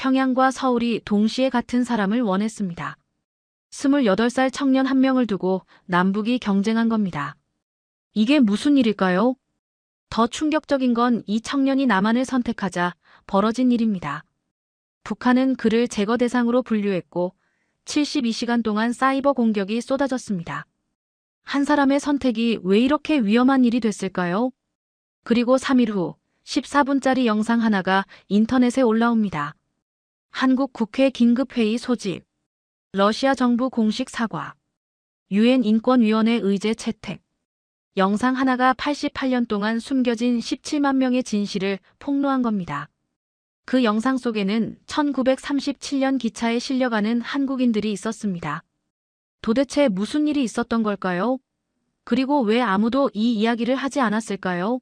평양과 서울이 동시에 같은 사람을 원했습니다. 28살 청년 한 명을 두고 남북이 경쟁한 겁니다. 이게 무슨 일일까요? 더 충격적인 건 이 청년이 남한을 선택하자 벌어진 일입니다. 북한은 그를 제거 대상으로 분류했고 72시간 동안 사이버 공격이 쏟아졌습니다. 한 사람의 선택이 왜 이렇게 위험한 일이 됐을까요? 그리고 3일 후 14분짜리 영상 하나가 인터넷에 올라옵니다. 한국 국회 긴급회의 소집, 러시아 정부 공식 사과, 유엔 인권위원회 의제 채택. 영상 하나가 88년 동안 숨겨진 17만 명의 진실을 폭로한 겁니다. 그 영상 속에는 1937년 기차에 실려가는 한국인들이 있었습니다. 도대체 무슨 일이 있었던 걸까요? 그리고 왜 아무도 이 이야기를 하지 않았을까요?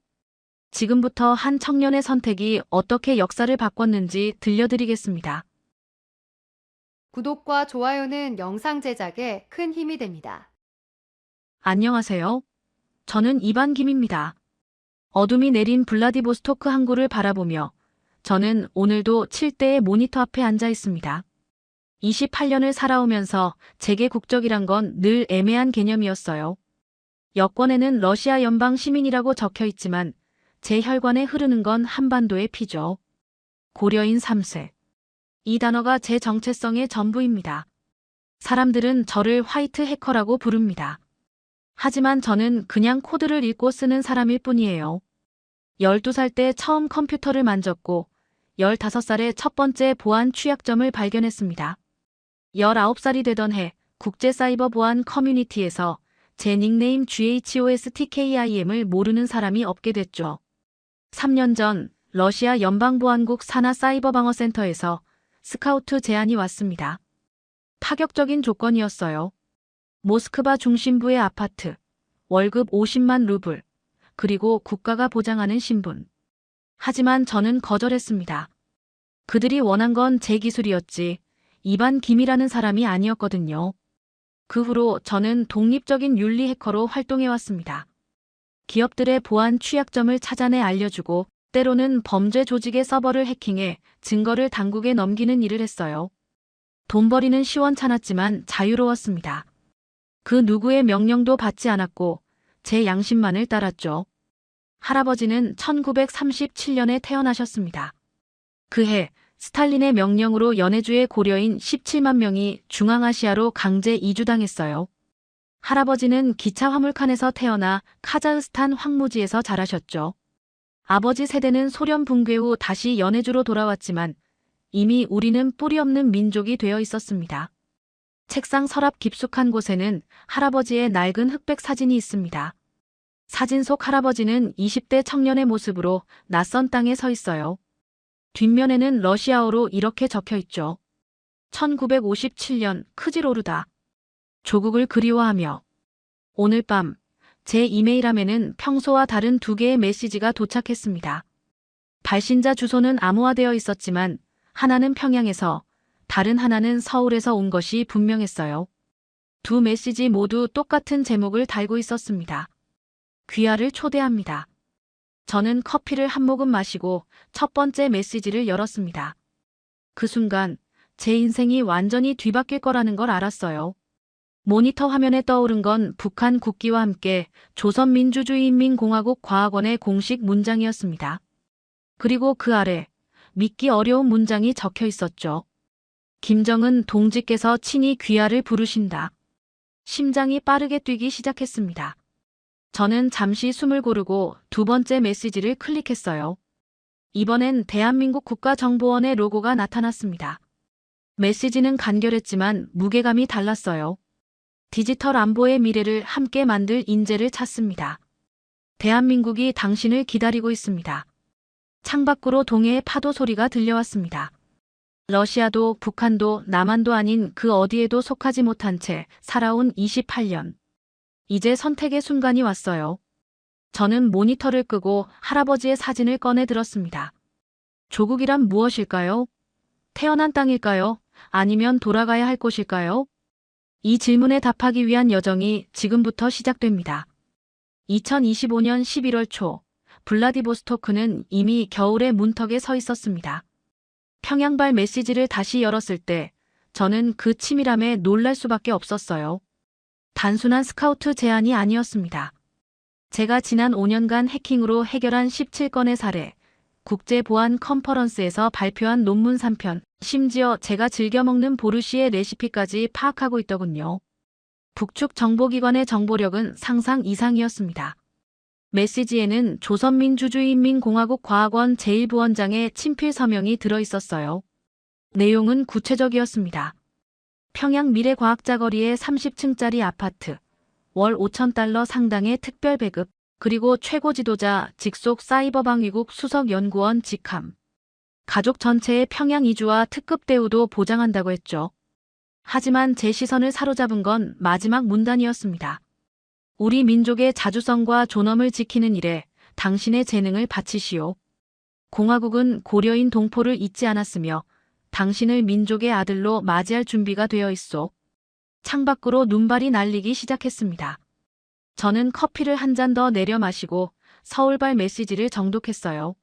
지금부터 한 청년의 선택이 어떻게 역사를 바꿨는지 들려드리겠습니다. 구독과 좋아요는 영상 제작에 큰 힘이 됩니다. 안녕하세요. 저는 이반김입니다. 어둠이 내린 블라디보스토크 항구를 바라보며 저는 오늘도 7대의 모니터 앞에 앉아 있습니다. 28년을 살아오면서 제게 국적이란 건 늘 애매한 개념이었어요. 여권에는 러시아 연방 시민이라고 적혀 있지만 제 혈관에 흐르는 건 한반도의 피죠. 고려인 3세. 이 단어가 제 정체성의 전부입니다. 사람들은 저를 화이트 해커라고 부릅니다. 하지만 저는 그냥 코드를 읽고 쓰는 사람일 뿐이에요. 12살 때 처음 컴퓨터를 만졌고 15살에 첫 번째 보안 취약점을 발견했습니다. 19살이 되던 해 국제사이버 보안 커뮤니티에서 제 닉네임 GHOSTKIM을 모르는 사람이 없게 됐죠. 3년 전 러시아 연방보안국 산하 사이버방어센터에서 스카우트 제안이 왔습니다. 파격적인 조건이었어요. 모스크바 중심부의 아파트, 월급 50만 루블, 그리고 국가가 보장하는 신분. 하지만 저는 거절했습니다. 그들이 원한 건 제 기술이었지 이반김이라는 사람이 아니었거든요. 그 후로 저는 독립적인 윤리 해커로 활동해왔습니다. 기업들의 보안 취약점을 찾아내 알려주고 때로는 범죄 조직의 서버를 해킹해 증거를 당국에 넘기는 일을 했어요. 돈벌이는 시원찮았지만 자유로웠습니다. 그 누구의 명령도 받지 않았고 제 양심만을 따랐죠. 할아버지는 1937년에 태어나셨습니다. 그해 스탈린의 명령으로 연해주의 고려인 17만 명이 중앙아시아로 강제 이주당했어요. 할아버지는 기차 화물칸에서 태어나 카자흐스탄 황무지에서 자라셨죠. 아버지 세대는 소련 붕괴 후 다시 연해주로 돌아왔지만 이미 우리는 뿌리 없는 민족이 되어 있었습니다. 책상 서랍 깊숙한 곳에는 할아버지의 낡은 흑백 사진이 있습니다. 사진 속 할아버지는 20대 청년의 모습으로 낯선 땅에 서 있어요. 뒷면에는 러시아어로 이렇게 적혀 있죠. 1957년 크지로르다. 조국을 그리워하며. 오늘 밤 제 이메일함에는 평소와 다른 2개의 메시지가 도착했습니다. 발신자 주소는 암호화되어 있었지만 하나는 평양에서 다른 하나는 서울에서 온 것이 분명했어요. 2 메시지 모두 똑같은 제목을 달고 있었습니다. 귀하를 초대합니다. 저는 커피를 한 모금 마시고 첫 번째 메시지를 열었습니다. 그 순간 제 인생이 완전히 뒤바뀔 거라는 걸 알았어요. 모니터 화면에 떠오른 건 북한 국기와 함께 조선민주주의인민공화국 과학원의 공식 문장이었습니다. 그리고 그 아래 믿기 어려운 문장이 적혀 있었죠. 김정은 동지께서 친히 귀하를 부르신다. 심장이 빠르게 뛰기 시작했습니다. 저는 잠시 숨을 고르고 2번째 메시지를 클릭했어요. 이번엔 대한민국 국가정보원의 로고가 나타났습니다. 메시지는 간결했지만 무게감이 달랐어요. 디지털 안보의 미래를 함께 만들 인재를 찾습니다. 대한민국이 당신을 기다리고 있습니다. 창밖으로 동해의 파도 소리가 들려왔습니다. 러시아도 북한도 남한도 아닌 그 어디에도 속하지 못한 채 살아온 28년. 이제 선택의 순간이 왔어요. 저는 모니터를 끄고 할아버지의 사진을 꺼내 들었습니다. 조국이란 무엇일까요? 태어난 땅일까요? 아니면 돌아가야 할 곳일까요? 이 질문에 답하기 위한 여정이 지금부터 시작됩니다. 2025년 11월 초, 블라디보스토크는 이미 겨울의 문턱에 서 있었습니다. 평양발 메시지를 다시 열었을 때 저는 그 치밀함에 놀랄 수밖에 없었어요. 단순한 스카우트 제안이 아니었습니다. 제가 지난 5년간 해킹으로 해결한 17건의 사례, 국제보안 컨퍼런스에서 발표한 논문 3편, 심지어 제가 즐겨 먹는 보르시의 레시피까지 파악하고 있더군요. 북측 정보기관의 정보력은 상상 이상이었습니다. 메시지에는 조선민주주의인민공화국 과학원 제1부원장의 친필 서명이 들어있었어요. 내용은 구체적이었습니다. 평양 미래과학자 거리의 30층짜리 아파트, 월 5,000달러 상당의 특별 배급, 그리고 최고 지도자 직속 사이버방위국 수석연구원 직함. 가족 전체의 평양 이주와 특급 대우도 보장한다고 했죠. 하지만 제 시선을 사로잡은 건 마지막 문단이었습니다. 우리 민족의 자주성과 존엄을 지키는 일에 당신의 재능을 바치시오. 공화국은 고려인 동포를 잊지 않았으며 당신을 민족의 아들로 맞이할 준비가 되어 있소. 창밖으로 눈발이 날리기 시작했습니다. 저는 커피를 한 잔 더 내려 마시고 서울발 메시지를 정독했어요.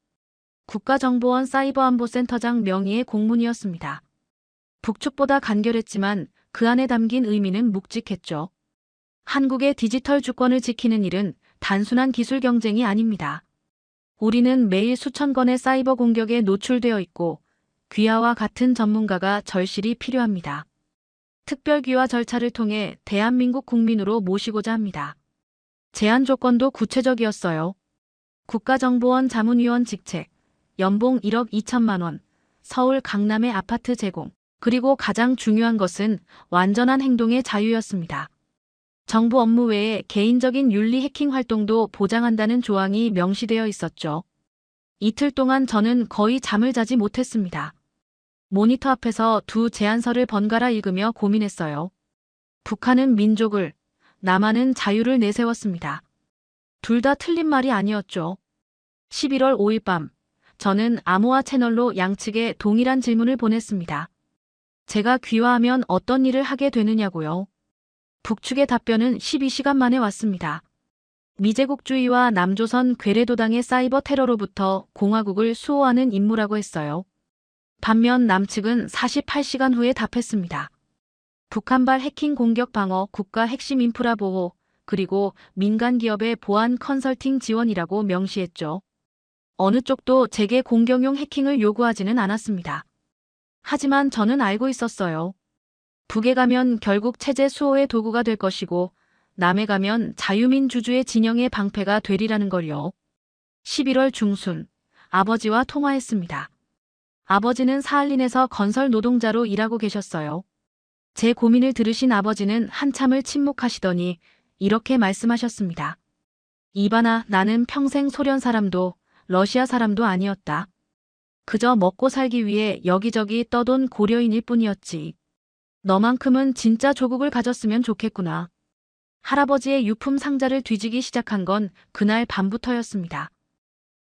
국가정보원 사이버안보센터장 명의의 공문이었습니다. 북측보다 간결했지만 그 안에 담긴 의미는 묵직했죠. 한국의 디지털 주권을 지키는 일은 단순한 기술 경쟁이 아닙니다. 우리는 매일 수천 건의 사이버 공격에 노출되어 있고 귀하와 같은 전문가가 절실히 필요합니다. 특별귀화 절차를 통해 대한민국 국민으로 모시고자 합니다. 제한 조건도 구체적이었어요. 국가정보원 자문위원 직책, 연봉 1억 2천만 원, 서울 강남의 아파트 제공, 그리고 가장 중요한 것은 완전한 행동의 자유였습니다. 정부 업무 외에 개인적인 윤리 해킹 활동도 보장한다는 조항이 명시되어 있었죠. 이틀 동안 저는 거의 잠을 자지 못했습니다. 모니터 앞에서 두 제안서를 번갈아 읽으며 고민했어요. 북한은 민족을, 남한은 자유를 내세웠습니다. 둘 다 틀린 말이 아니었죠. 11월 5일 밤, 저는 암호화 채널로 양측에 동일한 질문을 보냈습니다. 제가 귀화하면 어떤 일을 하게 되느냐고요. 북측의 답변은 12시간 만에 왔습니다. 미제국주의와 남조선 괴뢰도당의 사이버 테러로부터 공화국을 수호하는 임무라고 했어요. 반면 남측은 48시간 후에 답했습니다. 북한발 해킹 공격 방어, 국가 핵심 인프라 보호, 그리고 민간 기업의 보안 컨설팅 지원이라고 명시했죠. 어느 쪽도 제게 공격용 해킹을 요구하지는 않았습니다. 하지만 저는 알고 있었어요. 북에 가면 결국 체제 수호의 도구가 될 것이고 남에 가면 자유민주주의 진영의 방패가 되리라는 걸요. 11월 중순, 아버지와 통화했습니다. 아버지는 사할린에서 건설 노동자로 일하고 계셨어요. 제 고민을 들으신 아버지는 한참을 침묵하시더니 이렇게 말씀하셨습니다. 이반아, 나는 평생 소련 사람도 러시아 사람도 아니었다. 그저 먹고 살기 위해 여기저기 떠돈 고려인일 뿐이었지. 너만큼은 진짜 조국을 가졌으면 좋겠구나. 할아버지의 유품 상자를 뒤지기 시작한 건 그날 밤부터였습니다.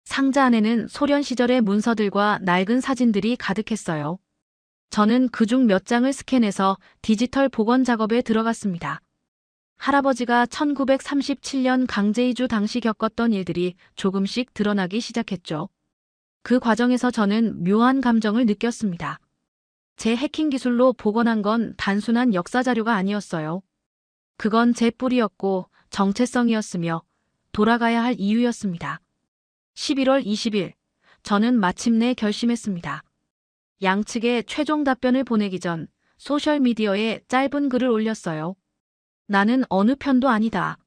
상자 안에는 소련 시절의 문서들과 낡은 사진들이 가득했어요. 저는 그중 몇 장을 스캔해서 디지털 복원 작업에 들어갔습니다. 할아버지가 1937년 강제이주 당시 겪었던 일들이 조금씩 드러나기 시작했죠. 그 과정에서 저는 묘한 감정을 느꼈습니다. 제 해킹 기술로 복원한 건 단순한 역사 자료가 아니었어요. 그건 제 뿌리였고 정체성이었으며 돌아가야 할 이유였습니다. 11월 20일, 저는 마침내 결심했습니다. 양측에 최종 답변을 보내기 전 소셜미디어에 짧은 글을 올렸어요. 나는 어느 편도 아니다.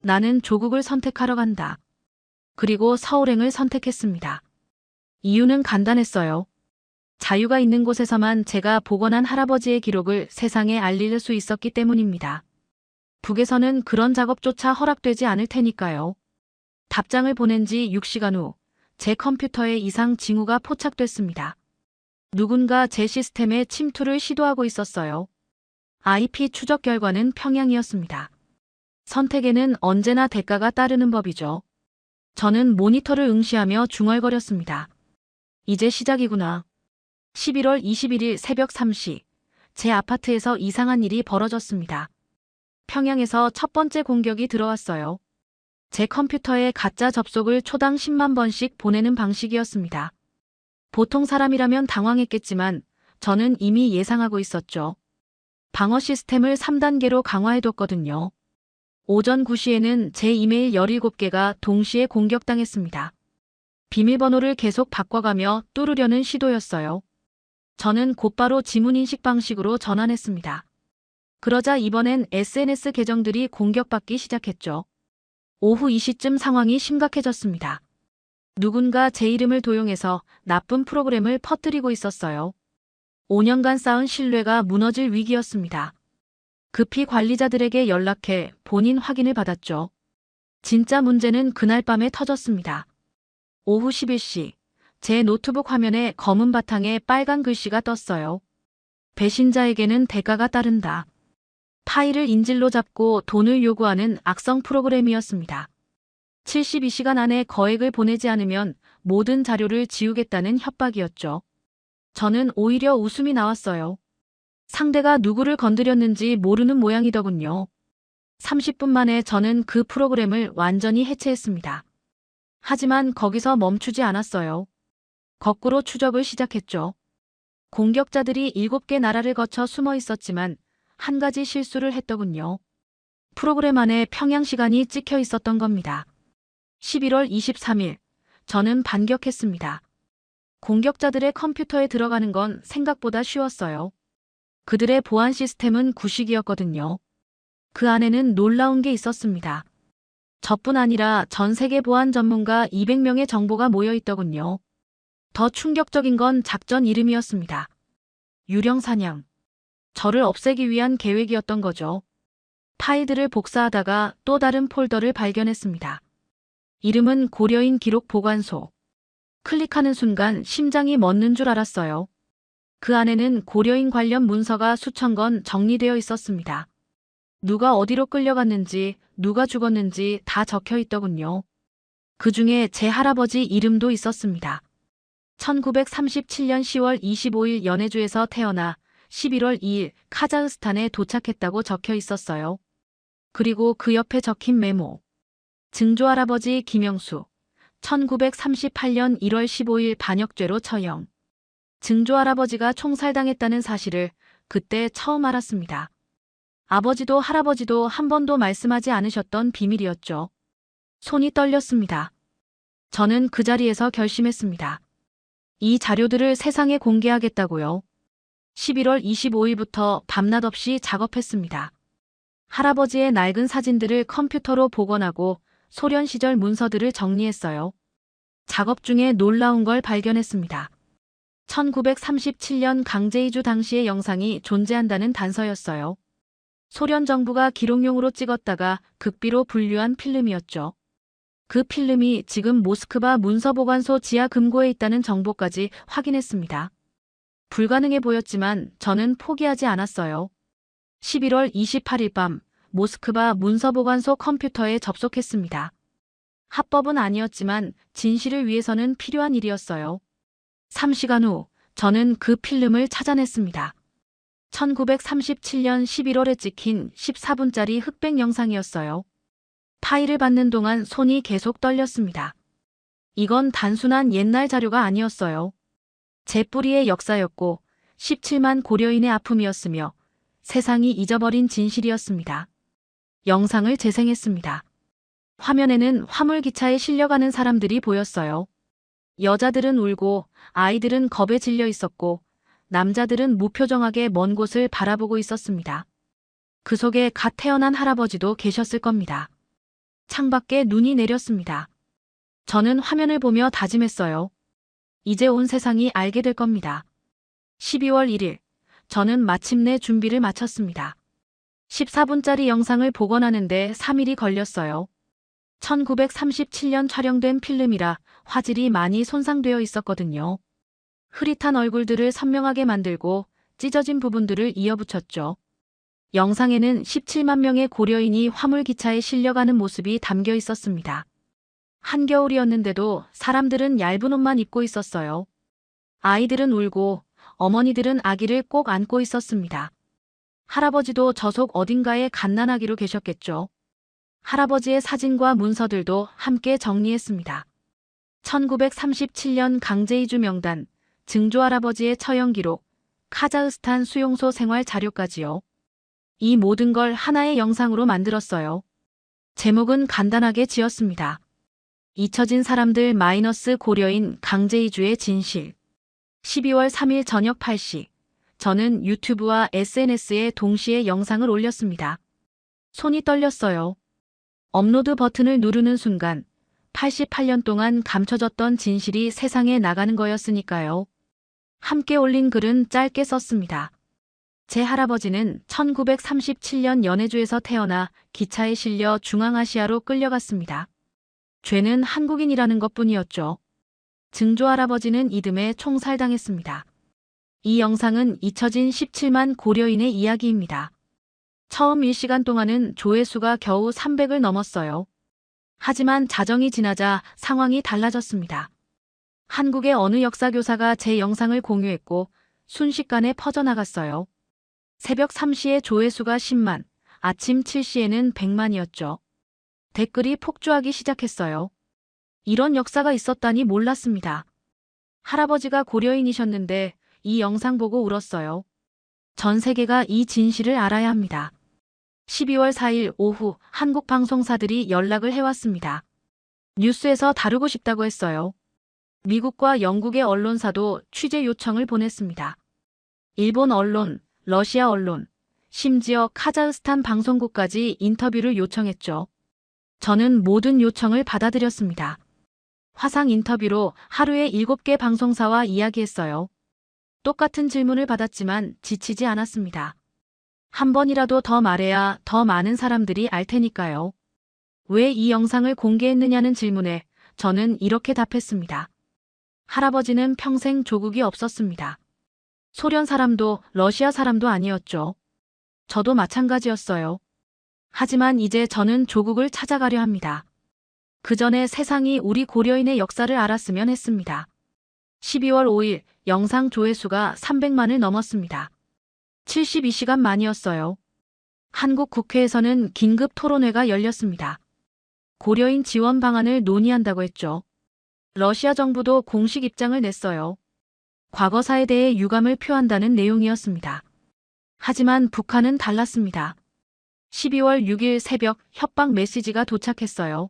나는 조국을 선택하러 간다. 그리고 서울행을 선택했습니다. 이유는 간단했어요. 자유가 있는 곳에서만 제가 복원한 할아버지의 기록을 세상에 알릴 수 있었기 때문입니다. 북에서는 그런 작업조차 허락되지 않을 테니까요. 답장을 보낸 지 6시간 후, 제 컴퓨터에 이상 징후가 포착됐습니다. 누군가 제 시스템에 침투를 시도하고 있었어요. IP 추적 결과는 평양이었습니다. 선택에는 언제나 대가가 따르는 법이죠. 저는 모니터를 응시하며 중얼거렸습니다. 이제 시작이구나. 11월 21일 새벽 3시, 제 아파트에서 이상한 일이 벌어졌습니다. 평양에서 첫 번째 공격이 들어왔어요. 제 컴퓨터에 가짜 접속을 초당 10만 번씩 보내는 방식이었습니다. 보통 사람이라면 당황했겠지만 저는 이미 예상하고 있었죠. 방어 시스템을 3단계로 강화해뒀거든요. 오전 9시에는 제 이메일 17개가 동시에 공격당했습니다. 비밀번호를 계속 바꿔가며 뚫으려는 시도였어요. 저는 곧바로 지문인식 방식으로 전환했습니다. 그러자 이번엔 SNS 계정들이 공격받기 시작했죠. 오후 2시쯤 상황이 심각해졌습니다. 누군가 제 이름을 도용해서 나쁜 프로그램을 퍼뜨리고 있었어요. 5년간 쌓은 신뢰가 무너질 위기였습니다. 급히 관리자들에게 연락해 본인 확인을 받았죠. 진짜 문제는 그날 밤에 터졌습니다. 오후 11시, 제 노트북 화면에 검은 바탕에 빨간 글씨가 떴어요. 배신자에게는 대가가 따른다. 파일을 인질로 잡고 돈을 요구하는 악성 프로그램이었습니다. 72시간 안에 거액을 보내지 않으면 모든 자료를 지우겠다는 협박이었죠. 저는 오히려 웃음이 나왔어요. 상대가 누구를 건드렸는지 모르는 모양이더군요. 30분 만에 저는 그 프로그램을 완전히 해체했습니다. 하지만 거기서 멈추지 않았어요. 거꾸로 추적을 시작했죠. 공격자들이 7개 나라를 거쳐 숨어 있었지만 한 가지 실수를 했더군요. 프로그램 안에 평양 시간이 찍혀 있었던 겁니다. 11월 23일, 저는 반격했습니다. 공격자들의 컴퓨터에 들어가는 건 생각보다 쉬웠어요. 그들의 보안 시스템은 구식이었거든요. 그 안에는 놀라운 게 있었습니다. 저뿐 아니라 전 세계 보안 전문가 200명의 정보가 모여 있더군요. 더 충격적인 건 작전 이름이었습니다. 유령 사냥. 저를 없애기 위한 계획이었던 거죠. 파일들을 복사하다가 또 다른 폴더를 발견했습니다. 이름은 고려인 기록 보관소. 클릭하는 순간 심장이 멎는 줄 알았어요. 그 안에는 고려인 관련 문서가 수천 건 정리되어 있었습니다. 누가 어디로 끌려갔는지, 누가 죽었는지 다 적혀 있더군요. 그 중에 제 할아버지 이름도 있었습니다. 1937년 10월 25일 연해주에서 태어나 11월 2일 카자흐스탄에 도착했다고 적혀 있었어요. 그리고 그 옆에 적힌 메모. 증조할아버지 김영수. 1938년 1월 15일 반역죄로 처형. 증조할아버지가 총살당했다는 사실을 그때 처음 알았습니다. 아버지도 할아버지도 한 번도 말씀하지 않으셨던 비밀이었죠. 손이 떨렸습니다. 저는 그 자리에서 결심했습니다. 이 자료들을 세상에 공개하겠다고요. 11월 25일부터 밤낮 없이 작업했습니다. 할아버지의 낡은 사진들을 컴퓨터로 복원하고 소련 시절 문서들을 정리했어요. 작업 중에 놀라운 걸 발견했습니다. 1937년 강제이주 당시의 영상이 존재한다는 단서였어요. 소련 정부가 기록용으로 찍었다가 극비로 분류한 필름이었죠. 그 필름이 지금 모스크바 문서보관소 지하 금고에 있다는 정보까지 확인했습니다. 불가능해 보였지만 저는 포기하지 않았어요. 11월 28일 밤 모스크바 문서보관소 컴퓨터에 접속했습니다. 합법은 아니었지만 진실을 위해서는 필요한 일이었어요. 3시간 후 저는 그 필름을 찾아냈습니다. 1937년 11월에 찍힌 14분짜리 흑백 영상이었어요. 파일을 받는 동안 손이 계속 떨렸습니다. 이건 단순한 옛날 자료가 아니었어요. 제 뿌리의 역사였고 17만 고려인의 아픔이었으며 세상이 잊어버린 진실이었습니다. 영상을 재생했습니다. 화면에는 화물기차에 실려가는 사람들이 보였어요. 여자들은 울고 아이들은 겁에 질려 있었고 남자들은 무표정하게 먼 곳을 바라보고 있었습니다. 그 속에 갓 태어난 할아버지도 계셨을 겁니다. 창밖에 눈이 내렸습니다. 저는 화면을 보며 다짐했어요. 이제 온 세상이 알게 될 겁니다. 12월 1일, 저는 마침내 준비를 마쳤습니다. 14분짜리 영상을 복원하는데 3일이 걸렸어요. 1937년 촬영된 필름이라 화질이 많이 손상되어 있었거든요. 흐릿한 얼굴들을 선명하게 만들고 찢어진 부분들을 이어붙였죠. 영상에는 17만 명의 고려인이 화물기차에 실려가는 모습이 담겨 있었습니다. 한겨울이었는데도 사람들은 얇은 옷만 입고 있었어요. 아이들은 울고 어머니들은 아기를 꼭 안고 있었습니다. 할아버지도 저속 어딘가에 갓난아기로 계셨겠죠. 할아버지의 사진과 문서들도 함께 정리했습니다. 1937년 강제이주 명단, 증조할아버지의 처형 기록, 카자흐스탄 수용소 생활 자료까지요. 이 모든 걸 하나의 영상으로 만들었어요. 제목은 간단하게 지었습니다. 잊혀진 사람들 - 고려인 강제 이주의 진실. 12월 3일 저녁 8시. 저는 유튜브와 SNS에 동시에 영상을 올렸습니다. 손이 떨렸어요. 업로드 버튼을 누르는 순간 88년 동안 감춰졌던 진실이 세상에 나가는 거였으니까요. 함께 올린 글은 짧게 썼습니다. 제 할아버지는 1937년 연해주에서 태어나 기차에 실려 중앙아시아로 끌려갔습니다. 죄는 한국인이라는 것뿐이었죠. 증조할아버지는 이듬해 총살당했습니다. 이 영상은 잊혀진 17만 고려인의 이야기입니다. 처음 1시간 동안은 조회수가 겨우 300을 넘었어요. 하지만 자정이 지나자 상황이 달라졌습니다. 한국의 어느 역사교사가 제 영상을 공유했고 순식간에 퍼져나갔어요. 새벽 3시에 조회수가 10만, 아침 7시에는 100만이었죠. 댓글이 폭주하기 시작했어요. 이런 역사가 있었다니 몰랐습니다. 할아버지가 고려인이셨는데 이 영상 보고 울었어요. 전 세계가 이 진실을 알아야 합니다. 12월 4일 오후 한국 방송사들이 연락을 해왔습니다. 뉴스에서 다루고 싶다고 했어요. 미국과 영국의 언론사도 취재 요청을 보냈습니다. 일본 언론, 러시아 언론, 심지어 카자흐스탄 방송국까지 인터뷰를 요청했죠. 저는 모든 요청을 받아들였습니다. 화상 인터뷰로 하루에 7개 방송사와 이야기했어요. 똑같은 질문을 받았지만 지치지 않았습니다. 한 번이라도 더 말해야 더 많은 사람들이 알 테니까요. 왜 이 영상을 공개했느냐는 질문에 저는 이렇게 답했습니다. 할아버지는 평생 조국이 없었습니다. 소련 사람도 러시아 사람도 아니었죠. 저도 마찬가지였어요. 하지만 이제 저는 조국을 찾아가려 합니다. 그 전에 세상이 우리 고려인의 역사를 알았으면 했습니다. 12월 5일 영상 조회수가 300만을 넘었습니다. 72시간 만이었어요. 한국 국회에서는 긴급 토론회가 열렸습니다. 고려인 지원 방안을 논의한다고 했죠. 러시아 정부도 공식 입장을 냈어요. 과거사에 대해 유감을 표한다는 내용이었습니다. 하지만 북한은 달랐습니다. 12월 6일 새벽 협박 메시지가 도착했어요.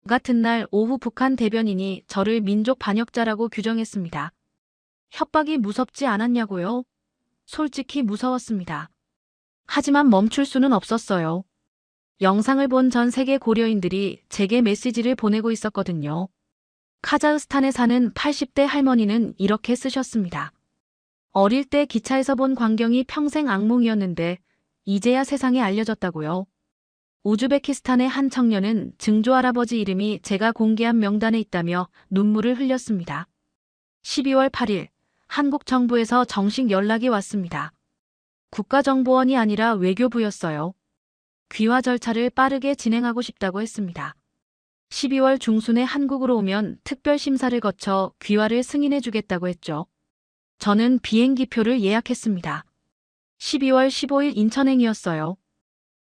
같은 날 오후 북한 대변인이 저를 민족 반역자라고 규정했습니다. 협박이 무섭지 않았냐고요? 솔직히 무서웠습니다. 하지만 멈출 수는 없었어요. 영상을 본 전 세계 고려인들이 제게 메시지를 보내고 있었거든요. 카자흐스탄에 사는 80대 할머니는 이렇게 쓰셨습니다. 어릴 때 기차에서 본 광경이 평생 악몽이었는데 이제야 세상에 알려졌다고요. 우즈베키스탄의 한 청년은 증조할아버지 이름이 제가 공개한 명단에 있다며 눈물을 흘렸습니다. 12월 8일 한국 정부에서 정식 연락이 왔습니다. 국가정보원이 아니라 외교부였어요. 귀화 절차를 빠르게 진행하고 싶다고 했습니다. 12월 중순에 한국으로 오면 특별 심사를 거쳐 귀화를 승인해 주겠다고 했죠. 저는 비행기표를 예약했습니다. 12월 15일 인천행이었어요.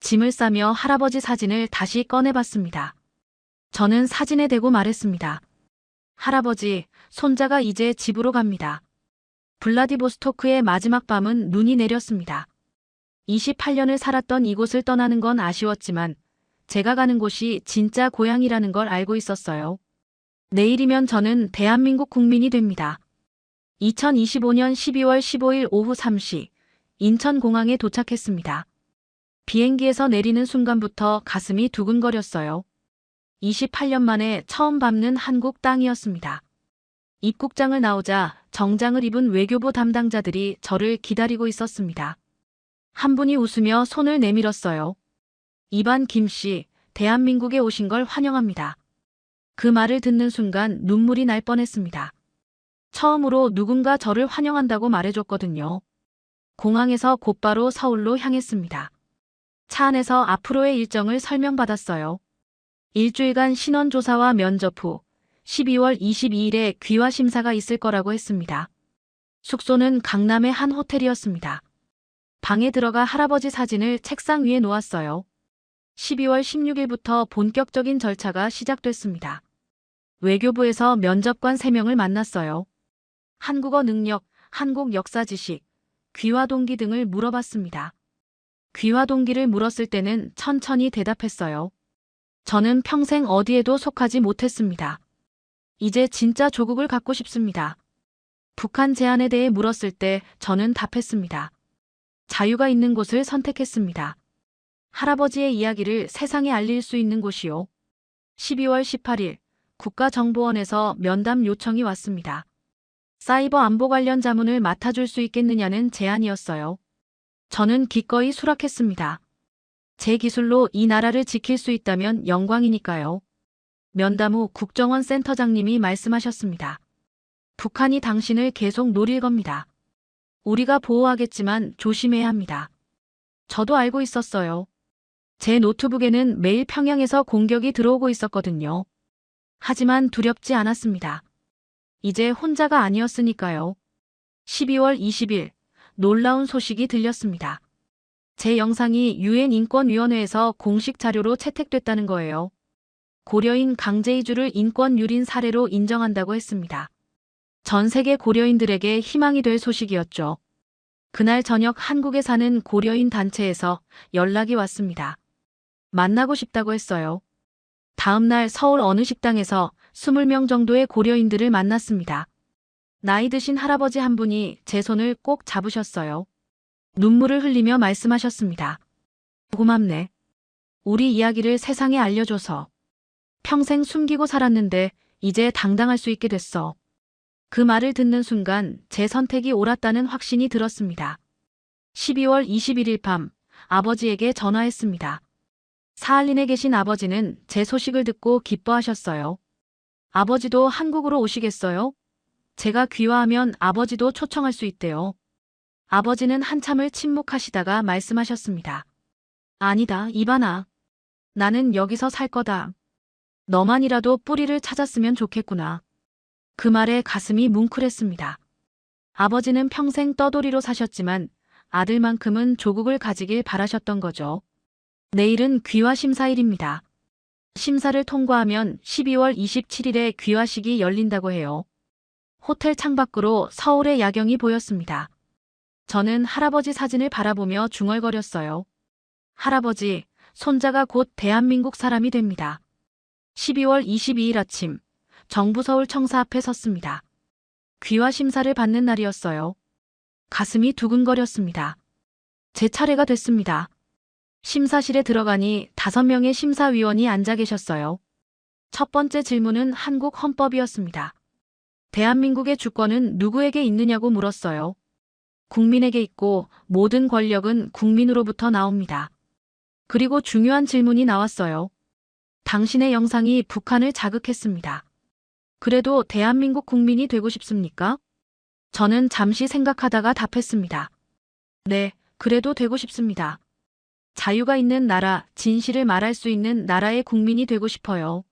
짐을 싸며 할아버지 사진을 다시 꺼내봤습니다. 저는 사진에 대고 말했습니다. 할아버지, 손자가 이제 집으로 갑니다. 블라디보스토크의 마지막 밤은 눈이 내렸습니다. 28년을 살았던 이곳을 떠나는 건 아쉬웠지만 제가 가는 곳이 진짜 고향이라는 걸 알고 있었어요. 내일이면 저는 대한민국 국민이 됩니다. 2025년 12월 15일 오후 3시 인천공항에 도착했습니다. 비행기에서 내리는 순간부터 가슴이 두근거렸어요. 28년 만에 처음 밟는 한국 땅이었습니다. 입국장을 나오자 정장을 입은 외교부 담당자들이 저를 기다리고 있었습니다. 한 분이 웃으며 손을 내밀었어요. 이반 김씨, 대한민국에 오신 걸 환영합니다. 그 말을 듣는 순간 눈물이 날 뻔했습니다. 처음으로 누군가 저를 환영한다고 말해줬거든요. 공항에서 곧바로 서울로 향했습니다. 차 안에서 앞으로의 일정을 설명받았어요. 일주일간 신원조사와 면접 후 12월 22일에 귀화 심사가 있을 거라고 했습니다. 숙소는 강남의 한 호텔이었습니다. 방에 들어가 할아버지 사진을 책상 위에 놓았어요. 12월 16일부터 본격적인 절차가 시작됐습니다. 외교부에서 면접관 3명을 만났어요. 한국어 능력, 한국 역사 지식, 귀화 동기 등을 물어봤습니다. 귀화 동기를 물었을 때는 천천히 대답했어요. 저는 평생 어디에도 속하지 못했습니다. 이제 진짜 조국을 갖고 싶습니다. 북한 제안에 대해 물었을 때 저는 답했습니다. 자유가 있는 곳을 선택했습니다. 할아버지의 이야기를 세상에 알릴 수 있는 곳이요. 12월 18일 국가정보원에서 면담 요청이 왔습니다. 사이버 안보 관련 자문을 맡아줄 수 있겠느냐는 제안이었어요. 저는 기꺼이 수락했습니다. 제 기술로 이 나라를 지킬 수 있다면 영광이니까요. 면담 후 국정원 센터장님이 말씀하셨습니다. 북한이 당신을 계속 노릴 겁니다. 우리가 보호하겠지만 조심해야 합니다. 저도 알고 있었어요. 제 노트북에는 매일 평양에서 공격이 들어오고 있었거든요. 하지만 두렵지 않았습니다. 이제 혼자가 아니었으니까요. 12월 20일 놀라운 소식이 들렸습니다. 제 영상이 유엔 인권위원회에서 공식 자료로 채택됐다는 거예요. 고려인 강제이주를 인권 유린 사례로 인정한다고 했습니다. 전 세계 고려인들에게 희망이 될 소식이었죠. 그날 저녁 한국에 사는 고려인 단체에서 연락이 왔습니다. 만나고 싶다고 했어요. 다음 날 서울 어느 식당에서 20명 정도의 고려인들을 만났습니다. 나이 드신 할아버지 한 분이 제 손을 꼭 잡으셨어요. 눈물을 흘리며 말씀하셨습니다. 고맙네. 우리 이야기를 세상에 알려줘서. 평생 숨기고 살았는데 이제 당당할 수 있게 됐어. 그 말을 듣는 순간 제 선택이 옳았다는 확신이 들었습니다. 12월 21일 밤 아버지에게 전화했습니다. 사할린에 계신 아버지는 제 소식을 듣고 기뻐하셨어요. 아버지도 한국으로 오시겠어요? 제가 귀화하면 아버지도 초청할 수 있대요. 아버지는 한참을 침묵하시다가 말씀하셨습니다. 아니다, 이반아. 나는 여기서 살 거다. 너만이라도 뿌리를 찾았으면 좋겠구나. 그 말에 가슴이 뭉클했습니다. 아버지는 평생 떠돌이로 사셨지만 아들만큼은 조국을 가지길 바라셨던 거죠. 내일은 귀화 심사일입니다. 심사를 통과하면 12월 27일에 귀화식이 열린다고 해요. 호텔 창밖으로 서울의 야경이 보였습니다. 저는 할아버지 사진을 바라보며 중얼거렸어요. 할아버지, 손자가 곧 대한민국 사람이 됩니다. 12월 22일 아침, 정부 서울 청사 앞에 섰습니다. 귀화 심사를 받는 날이었어요. 가슴이 두근거렸습니다. 제 차례가 됐습니다. 심사실에 들어가니 5명의 심사위원이 앉아 계셨어요. 첫 번째 질문은 한국 헌법이었습니다. 대한민국의 주권은 누구에게 있느냐고 물었어요. 국민에게 있고 모든 권력은 국민으로부터 나옵니다. 그리고 중요한 질문이 나왔어요. 당신의 영상이 북한을 자극했습니다. 그래도 대한민국 국민이 되고 싶습니까? 저는 잠시 생각하다가 답했습니다. 네, 그래도 되고 싶습니다. 자유가 있는 나라, 진실을 말할 수 있는 나라의 국민이 되고 싶어요.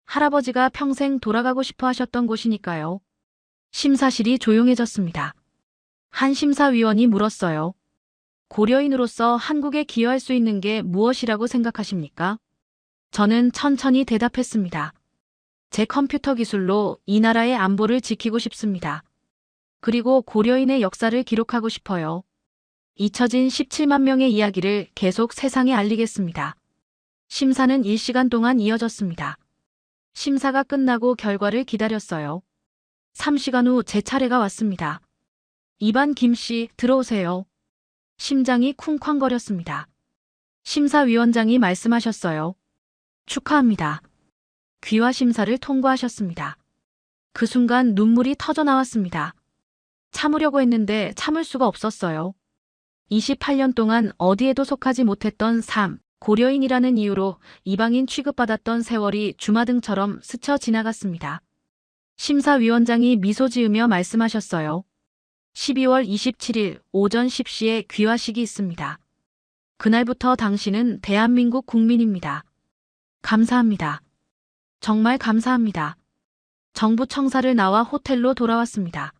할아버지가 평생 돌아가고 싶어 하셨던 곳이니까요. 심사실이 조용해졌습니다. 한 심사위원이 물었어요. 고려인으로서 한국에 기여할 수 있는 게 무엇이라고 생각하십니까? 저는 천천히 대답했습니다. 제 컴퓨터 기술로 이 나라의 안보를 지키고 싶습니다. 그리고 고려인의 역사를 기록하고 싶어요. 잊혀진 17만 명의 이야기를 계속 세상에 알리겠습니다. 심사는 1시간 동안 이어졌습니다. 심사가 끝나고 결과를 기다렸어요. 3시간 후 제 차례가 왔습니다. 이반 김씨, 들어오세요. 심장이 쿵쾅거렸습니다. 심사위원장이 말씀하셨어요. 축하합니다. 귀화 심사를 통과하셨습니다. 그 순간 눈물이 터져 나왔습니다. 참으려고 했는데 참을 수가 없었어요. 28년 동안 어디에도 속하지 못했던 삶, 고려인이라는 이유로 이방인 취급받았던 세월이 주마등처럼 스쳐 지나갔습니다. 심사위원장이 미소 지으며 말씀하셨어요. 12월 27일 오전 10시에 귀화식이 있습니다. 그날부터 당신은 대한민국 국민입니다. 감사합니다. 정말 감사합니다. 정부 청사를 나와 호텔로 돌아왔습니다.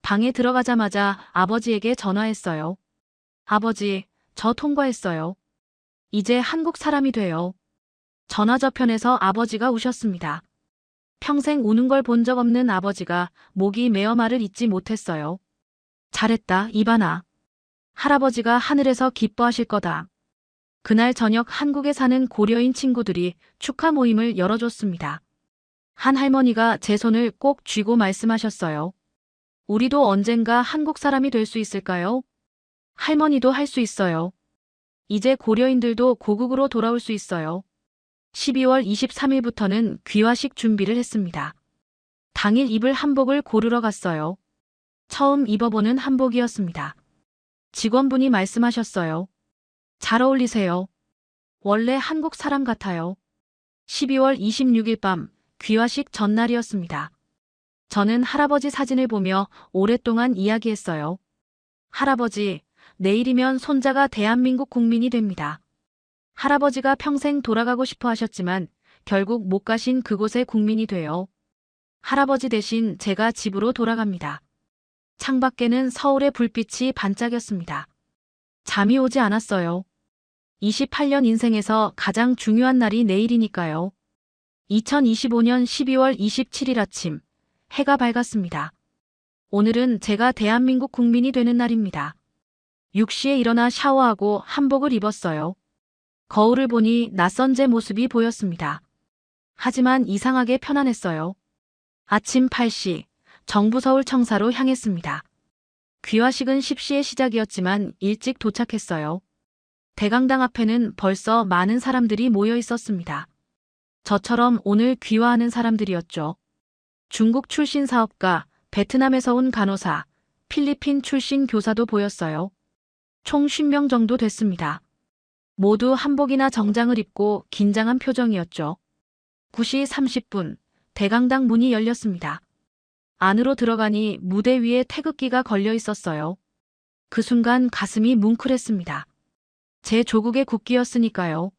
방에 들어가자마자 아버지에게 전화했어요. 아버지, 저 통과했어요. 이제 한국 사람이 돼요. 전화 저편에서 아버지가 우셨습니다. 평생 우는 걸 본 적 없는 아버지가 목이 메어 말을 잇지 못했어요. 잘했다, 이반아. 할아버지가 하늘에서 기뻐하실 거다. 그날 저녁 한국에 사는 고려인 친구들이 축하 모임을 열어줬습니다. 한 할머니가 제 손을 꼭 쥐고 말씀하셨어요. 우리도 언젠가 한국 사람이 될 수 있을까요? 할머니도 할 수 있어요. 이제 고려인들도 고국으로 돌아올 수 있어요. 12월 23일부터는 귀화식 준비를 했습니다. 당일 입을 한복을 고르러 갔어요. 처음 입어보는 한복이었습니다. 직원분이 말씀하셨어요. 잘 어울리세요. 원래 한국 사람 같아요. 12월 26일 밤 귀화식 전날이었습니다. 저는 할아버지 사진을 보며 오랫동안 이야기했어요. 할아버지, 내일이면 손자가 대한민국 국민이 됩니다. 할아버지가 평생 돌아가고 싶어 하셨지만 결국 못 가신 그곳의 국민이 돼요. 할아버지 대신 제가 집으로 돌아갑니다. 창밖에는 서울의 불빛이 반짝였습니다. 잠이 오지 않았어요. 28년 인생에서 가장 중요한 날이 내일이니까요. 2025년 12월 27일 아침, 해가 밝았습니다. 오늘은 제가 대한민국 국민이 되는 날입니다. 6시에 일어나 샤워하고 한복을 입었어요. 거울을 보니 낯선 제 모습이 보였습니다. 하지만 이상하게 편안했어요. 아침 8시, 정부 서울 청사로 향했습니다. 귀화식은 10시에 시작이었지만 일찍 도착했어요. 대강당 앞에는 벌써 많은 사람들이 모여 있었습니다. 저처럼 오늘 귀화하는 사람들이었죠. 중국 출신 사업가, 베트남에서 온 간호사, 필리핀 출신 교사도 보였어요. 총 50명 정도 됐습니다. 모두 한복이나 정장을 입고 긴장한 표정이었죠. 9시 30분, 대강당 문이 열렸습니다. 안으로 들어가니 무대 위에 태극기가 걸려 있었어요. 그 순간 가슴이 뭉클했습니다. 제 조국의 국기였으니까요.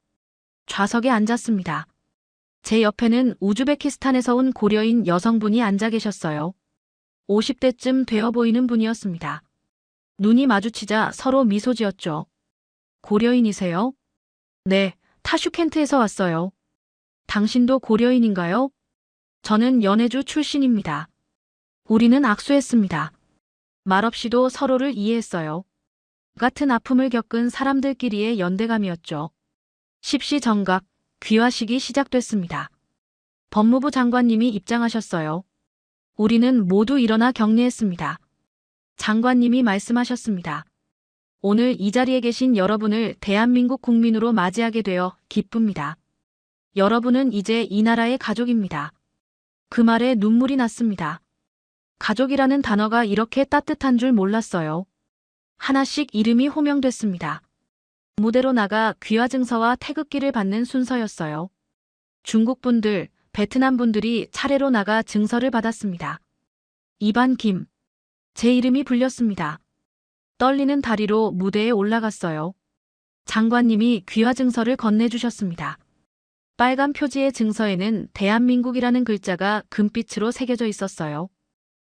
좌석에 앉았습니다. 제 옆에는 우즈베키스탄에서 온 고려인 여성분이 앉아 계셨어요. 50대쯤 되어 보이는 분이었습니다. 눈이 마주치자 서로 미소 지었죠. 고려인이세요? 네, 타슈켄트에서 왔어요. 당신도 고려인인가요? 저는 연해주 출신입니다. 우리는 악수했습니다. 말없이도 서로를 이해했어요. 같은 아픔을 겪은 사람들끼리의 연대감이었죠. 10시 정각, 귀화식이 시작됐습니다. 법무부 장관님이 입장하셨어요. 우리는 모두 일어나 격려했습니다. 장관님이 말씀하셨습니다. 오늘 이 자리에 계신 여러분을 대한민국 국민으로 맞이하게 되어 기쁩니다. 여러분은 이제 이 나라의 가족입니다. 그 말에 눈물이 났습니다. 가족이라는 단어가 이렇게 따뜻한 줄 몰랐어요. 하나씩 이름이 호명됐습니다. 무대로 나가 귀화 증서와 태극기를 받는 순서였어요. 중국 분들, 베트남 분들이 차례로 나가 증서를 받았습니다. 이반 김. 제 이름이 불렸습니다. 떨리는 다리로 무대에 올라갔어요. 장관님이 귀화 증서를 건네주셨습니다. 빨간 표지의 증서에는 대한민국이라는 글자가 금빛으로 새겨져 있었어요.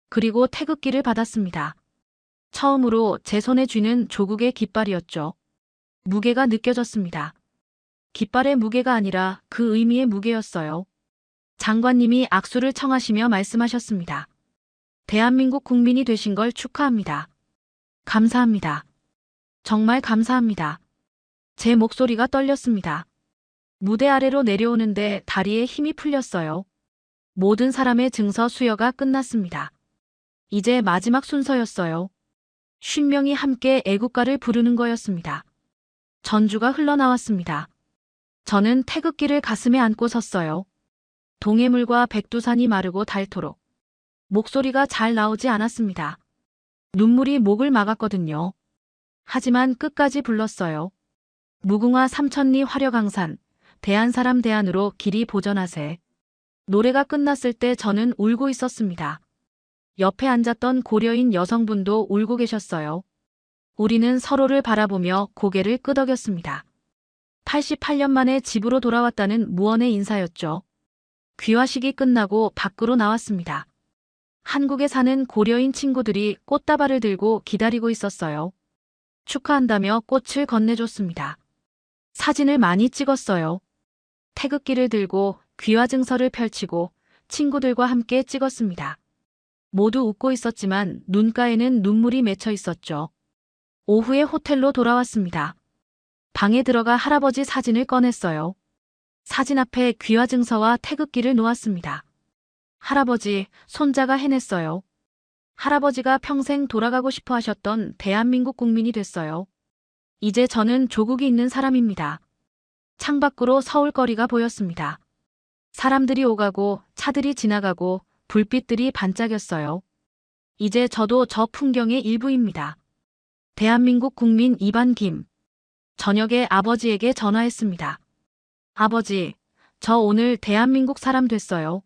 그리고 태극기를 받았습니다. 처음으로 제 손에 쥐는 조국의 깃발이었죠. 무게가 느껴졌습니다. 깃발의 무게가 아니라 그 의미의 무게였어요. 장관님이 악수를 청하시며 말씀하셨습니다. 대한민국 국민이 되신 걸 축하합니다. 감사합니다. 정말 감사합니다. 제 목소리가 떨렸습니다. 무대 아래로 내려오는데 다리에 힘이 풀렸어요. 모든 사람의 증서 수여가 끝났습니다. 이제 마지막 순서였어요. 50명이 함께 애국가를 부르는 거였습니다. 전주가 흘러나왔습니다. 저는 태극기를 가슴에 안고 섰어요. 동해물과 백두산이 마르고 닳도록. 목소리가 잘 나오지 않았습니다. 눈물이 목을 막았거든요. 하지만 끝까지 불렀어요. 무궁화 삼천리 화려강산, 대한사람 대한으로 길이 보전하세. 노래가 끝났을 때 저는 울고 있었습니다. 옆에 앉았던 고려인 여성분도 울고 계셨어요. 우리는 서로를 바라보며 고개를 끄덕였습니다. 88년 만에 집으로 돌아왔다는 무언의 인사였죠. 귀화식이 끝나고 밖으로 나왔습니다. 한국에 사는 고려인 친구들이 꽃다발을 들고 기다리고 있었어요. 축하한다며 꽃을 건네줬습니다. 사진을 많이 찍었어요. 태극기를 들고 귀화 증서를 펼치고 친구들과 함께 찍었습니다. 모두 웃고 있었지만 눈가에는 눈물이 맺혀 있었죠. 오후에 호텔로 돌아왔습니다. 방에 들어가 할아버지 사진을 꺼냈어요. 사진 앞에 귀화 증서와 태극기를 놓았습니다. 할아버지, 손자가 해냈어요. 할아버지가 평생 돌아가고 싶어 하셨던 대한민국 국민이 됐어요. 이제 저는 조국이 있는 사람입니다. 창밖으로 서울거리가 보였습니다. 사람들이 오가고 차들이 지나가고 불빛들이 반짝였어요. 이제 저도 저 풍경의 일부입니다. 대한민국 국민 이반김. 저녁에 아버지에게 전화했습니다. 아버지, 저 오늘 대한민국 사람 됐어요.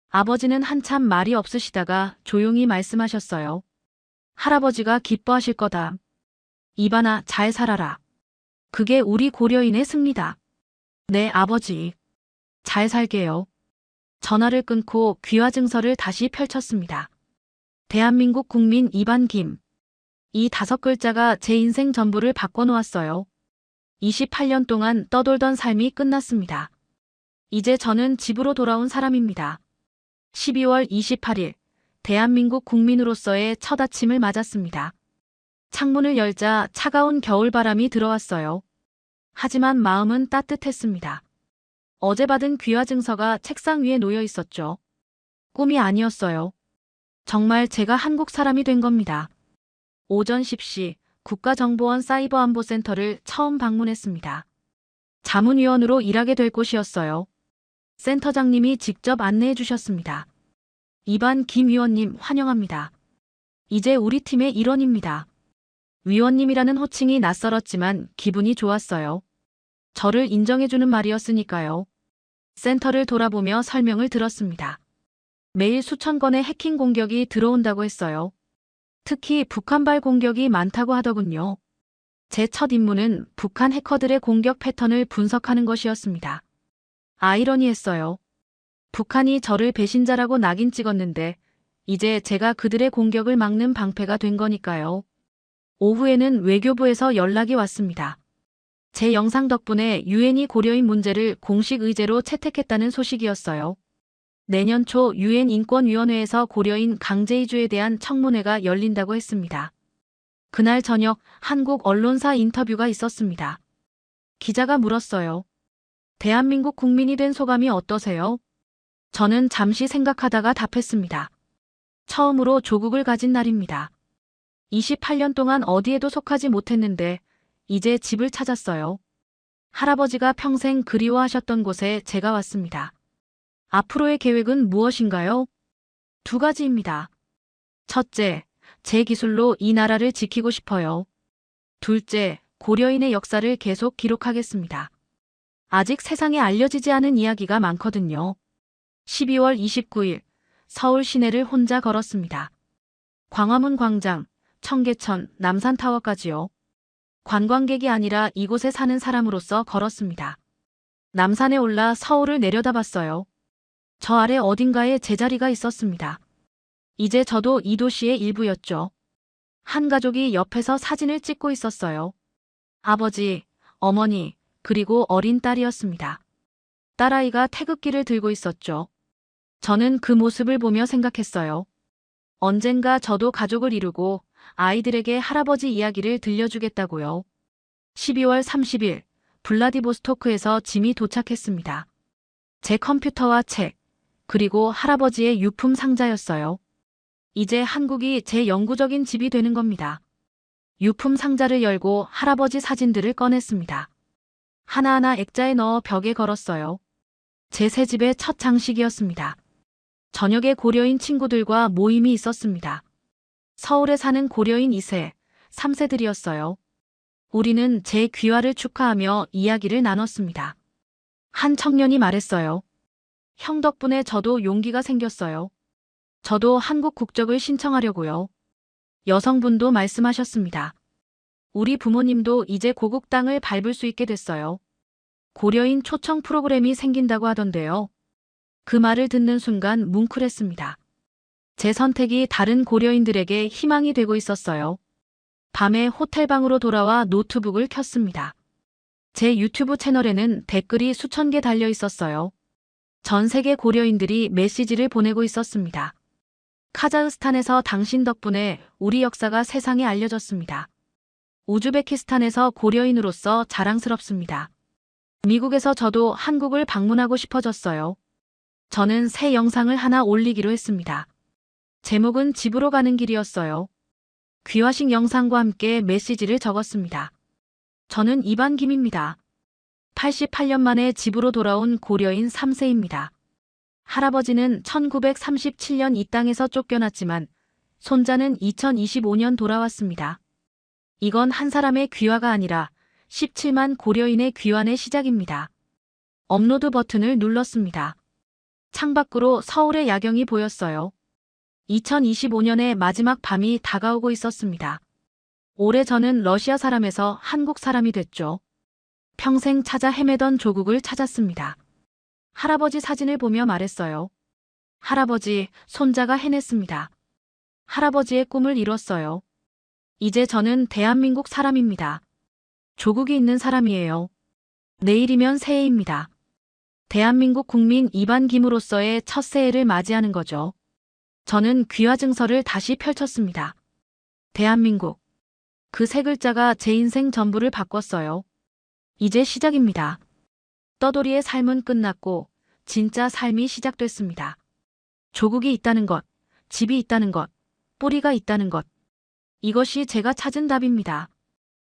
아버지는 한참 말이 없으시다가 조용히 말씀하셨어요. 할아버지가 기뻐하실 거다. 이반아, 잘 살아라. 그게 우리 고려인의 승리다. 네, 아버지. 잘 살게요. 전화를 끊고 귀화 증서를 다시 펼쳤습니다. 대한민국 국민 이반김. 이 5글자가 제 인생 전부를 바꿔놓았어요. 28년 동안 떠돌던 삶이 끝났습니다. 이제 저는 집으로 돌아온 사람입니다. 12월 28일, 대한민국 국민으로서의 첫 아침을 맞았습니다. 창문을 열자 차가운 겨울바람이 들어왔어요. 하지만 마음은 따뜻했습니다. 어제 받은 귀화 증서가 책상 위에 놓여 있었죠. 꿈이 아니었어요. 정말 제가 한국 사람이 된 겁니다. 오전 10시 국가정보원 사이버안보센터를 처음 방문했습니다. 자문위원으로 일하게 될 곳이었어요. 센터장님이 직접 안내해 주셨습니다. 이반 김 위원님 환영합니다. 이제 우리 팀의 일원입니다. 위원님이라는 호칭이 낯설었지만 기분이 좋았어요. 저를 인정해주는 말이었으니까요. 센터를 돌아보며 설명을 들었습니다. 매일 수천 건의 해킹 공격이 들어온다고 했어요. 특히 북한발 공격이 많다고 하더군요. 제 첫 임무는 북한 해커들의 공격 패턴을 분석하는 것이었습니다. 아이러니했어요. 북한이 저를 배신자라고 낙인 찍었는데 이제 제가 그들의 공격을 막는 방패가 된 거니까요. 오후에는 외교부에서 연락이 왔습니다. 제 영상 덕분에 유엔이 고려인 문제를 공식 의제로 채택했다는 소식이었어요. 내년 초 유엔 인권위원회에서 고려인 강제 이주에 대한 청문회가 열린다고 했습니다. 그날 저녁 한국 언론사 인터뷰가 있었습니다. 기자가 물었어요. 대한민국 국민이 된 소감이 어떠세요? 저는 잠시 생각하다가 답했습니다. 처음으로 조국을 가진 날입니다. 28년 동안 어디에도 속하지 못했는데 이제 집을 찾았어요. 할아버지가 평생 그리워하셨던 곳에 제가 왔습니다. 앞으로의 계획은 무엇인가요? 2가지입니다. 첫째, 제 기술로 이 나라를 지키고 싶어요. 둘째, 고려인의 역사를 계속 기록하겠습니다. 아직 세상에 알려지지 않은 이야기가 많거든요. 12월 29일, 서울 시내를 혼자 걸었습니다. 광화문 광장, 청계천, 남산타워까지요. 관광객이 아니라 이곳에 사는 사람으로서 걸었습니다. 남산에 올라 서울을 내려다봤어요. 저 아래 어딘가에 제자리가 있었습니다. 이제 저도 이 도시의 일부였죠. 한 가족이 옆에서 사진을 찍고 있었어요. 아버지, 어머니, 그리고 어린 딸이었습니다. 딸아이가 태극기를 들고 있었죠. 저는 그 모습을 보며 생각했어요. 언젠가 저도 가족을 이루고 아이들에게 할아버지 이야기를 들려주겠다고요. 12월 30일, 블라디보스토크에서 짐이 도착했습니다. 제 컴퓨터와 책, 그리고 할아버지의 유품 상자였어요. 이제 한국이 제 영구적인 집이 되는 겁니다. 유품 상자를 열고 할아버지 사진들을 꺼냈습니다. 하나하나 액자에 넣어 벽에 걸었어요. 제 새 집의 첫 장식이었습니다. 저녁에 고려인 친구들과 모임이 있었습니다. 서울에 사는 고려인 2세, 3세들이었어요. 우리는 제 귀화를 축하하며 이야기를 나눴습니다. 한 청년이 말했어요. 형 덕분에 저도 용기가 생겼어요. 저도 한국 국적을 신청하려고요. 여성분도 말씀하셨습니다. 우리 부모님도 이제 고국 땅을 밟을 수 있게 됐어요. 고려인 초청 프로그램이 생긴다고 하던데요. 그 말을 듣는 순간 뭉클했습니다. 제 선택이 다른 고려인들에게 희망이 되고 있었어요. 밤에 호텔방으로 돌아와 노트북을 켰습니다. 제 유튜브 채널에는 댓글이 수천 개 달려 있었어요. 전 세계 고려인들이 메시지를 보내고 있었습니다. 카자흐스탄에서 당신 덕분에 우리 역사가 세상에 알려졌습니다. 우즈베키스탄에서 고려인으로서 자랑스럽습니다. 미국에서 저도 한국을 방문하고 싶어졌어요. 저는 새 영상을 하나 올리기로 했습니다. 제목은 집으로 가는 길이었어요. 귀화식 영상과 함께 메시지를 적었습니다. 저는 이반김입니다. 88년 만에 집으로 돌아온 고려인 3세입니다. 할아버지는 1937년 이 땅에서 쫓겨났지만 손자는 2025년 돌아왔습니다. 이건 한 사람의 귀화가 아니라 17만 고려인의 귀환의 시작입니다. 업로드 버튼을 눌렀습니다. 창밖으로 서울의 야경이 보였어요. 2025년의 마지막 밤이 다가오고 있었습니다. 올해 저는 러시아 사람에서 한국 사람이 됐죠. 평생 찾아 헤매던 조국을 찾았습니다. 할아버지 사진을 보며 말했어요. 할아버지, 손자가 해냈습니다. 할아버지의 꿈을 이뤘어요. 이제 저는 대한민국 사람입니다. 조국이 있는 사람이에요. 내일이면 새해입니다. 대한민국 국민 이반김으로서의 첫 새해를 맞이하는 거죠. 저는 귀화 증서를 다시 펼쳤습니다. 대한민국. 그 세 글자가 제 인생 전부를 바꿨어요. 이제 시작입니다. 떠돌이의 삶은 끝났고 진짜 삶이 시작됐습니다. 조국이 있다는 것, 집이 있다는 것, 뿌리가 있다는 것. 이것이 제가 찾은 답입니다.